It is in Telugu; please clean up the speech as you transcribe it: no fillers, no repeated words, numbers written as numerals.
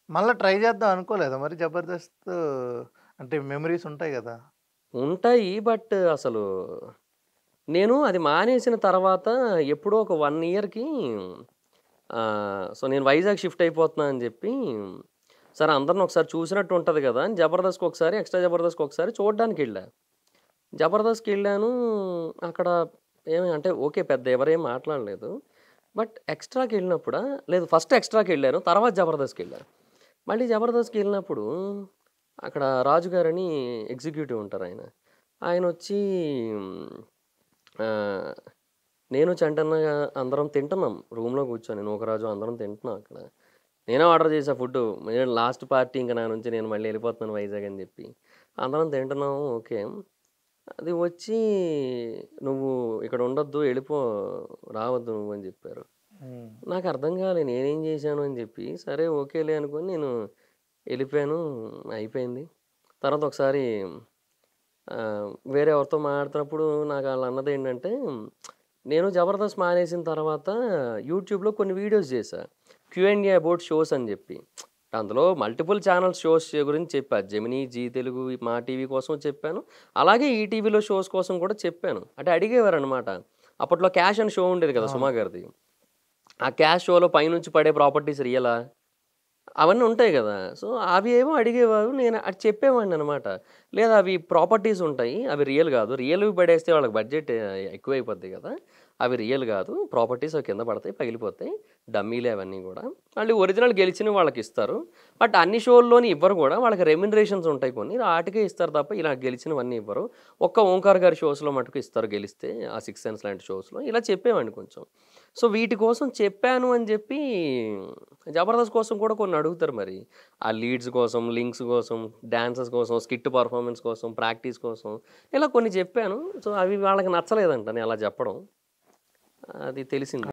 మళ్ళా ట్రై చేద్దాం అనుకోలేదా మరి 'జబర్దస్త్' అంటే మెమోరీస్ ఉంటాయి గదా! ఉంటాయి. బట్ అసలు నేను అది మానేసిన తర్వాత ఎప్పుడో ఒక 1 ఇయర్‌కి సో, నేను వైజాగ్ షిఫ్ట్ అయిపోతున్నా అని జెప్పి, సరే అందరిని ఒకసారి చూసినట్టు ఉంటది గదా! అని 'జబర్దస్త్'కి ఒకసారి, 'ఎక్స్ట్రా జబర్దస్త్'కి ఒకసారి చూడ్డానికెళ్ళా. 'జబర్దస్త్'కెళ్ళాను. అక్కడ ఏమి అంటే ఓకే. పెద్ద ఎవరేం మాట్లాడలేదు. బట్ ఎక్స్ట్రాకెళ్ళినప్పుడా లేదు ఫస్ట్ ఎక్స్ట్రాకెళ్ళాను. తర్వాత జబర్దస్త్‌కెళ్ళాను. మళ్ళీ జబర్దస్త్‌కెళ్ళినప్పుడు అక్కడ రాజు గారని ఎగ్జిక్యూటివ్ ఉంటారాయన. ఆయనొచ్చి ఆహ్, నేను చంటన్న అందరం తింటున్నాం రూమ్‌లో కూర్చొని. నూకరాజు అందరం తింటున్నాం అక్కడ. నేనే ఆర్డర్ చేశా ఫుడ్డు. నేను లాస్ట్ పార్టీ ఇంక నా నుంచి నేను మళ్ళీ ఎళ్ళిపోతున్నాను వైజాగ్ అని జెప్పి. అందరం తింటున్నాము ఓకే. అది వచ్చి "నువ్వు ఇక్కడ ఉండొద్దు ఎళ్ళిపో. రావద్దు నువ్వు" అని జెప్పారు. హ్మ్. నాకర్థం కాలే నేనేం జేశాను అని జెప్పి, సరే ఓకేలే అనుకోని నేను ఎళ్ళిపోయాను. అయిపోయింది. తర్వాత ఒకసారి వేరే ఎవరితో మాట్లాడుతున్నప్పుడు నాకు ఆళ్ళన్నదేంటంటే, నేను 'జబర్దస్త్' మానేసిన తర్వాత యూట్యూబ్‌లో కొన్ని వీడియోస్ జేశా. క్యూ&ఏ అబౌట్ షోస్ అని జెప్పి. అందులో మల్టిపుల్ ఛానల్స్ షోస్ గురించి చెప్పా. జెమినీ, జీ తెలుగు, మా టీవీ కోసం చెప్పాను. అలాగే ఈటీవీలో షోస్ కోసం కూడా చెప్పాను. అంటే అడిగేవారనమాట. అప్పట్లో 'క్యాష్' అని షో ఉండేది కదా! అవును. సుమా గారిది. ఆ 'క్యాష్' షోలో పైనుంచి పడే ప్రాపర్టీస్ రియలా? అవన్నీ ఉంటాయి గదా! సో, అవి ఏమో అడిగేవారు. నేను అది చెప్పేవాడిననమాట. లేదు అవి ప్రాపర్టీస్ ఉంటాయి. అవి రియల్ గాదు. రియల్‌వి పడేస్తే వాళ్ళకి బడ్జెట్ ఎక్కువైపోద్ది గదా! అవి రియల్ గాదు. ప్రాపర్టీస్ అవి కింద పడతాయి, పగిలిపోతాయి. డమ్మీలే అవన్నీ గూడా. మళ్ళీ ఒరిజినల్ గెలిచినవి వాళ్ళకిస్తారు. బట్ అన్ని షోల్లోని ఇవ్వరు గూడా. వాళ్ళకి రెమ్యునరేషన్స్ ఉంటాయి కొన్ని. ఆటికే ఇస్తారు తప్ప ఇలా గెలిచినవన్నీ ఇవ్వరు. ఒక్క ఓంకార్ గారి షోస్‌లో మటుకు ఇస్తారు గెలిస్తే. ఆ 'సిక్స్త్ సెన్స్' లాంటి షోస్‌లో. ఇలా చెప్పేవాడిని కొంచెం. సో, వీటి కోసం చెప్పాను అని జెప్పి 'జబర్దస్త్' కోసం కూడా కొన్ని అడుగుతారు మరి. ఆ లీడ్స్ కోసం, లింక్స్ కోసం, డాన్సెస్ కోసం, స్కిట్ పెర్ఫార్మన్స్ కోసం, ప్రాక్టీస్ కోసం ఇలా కొన్ని చెప్పాను. సో, అవి వాళ్ళకి నచ్చలేదంట నేను అలా చెప్పడం. అది తెలిసింది.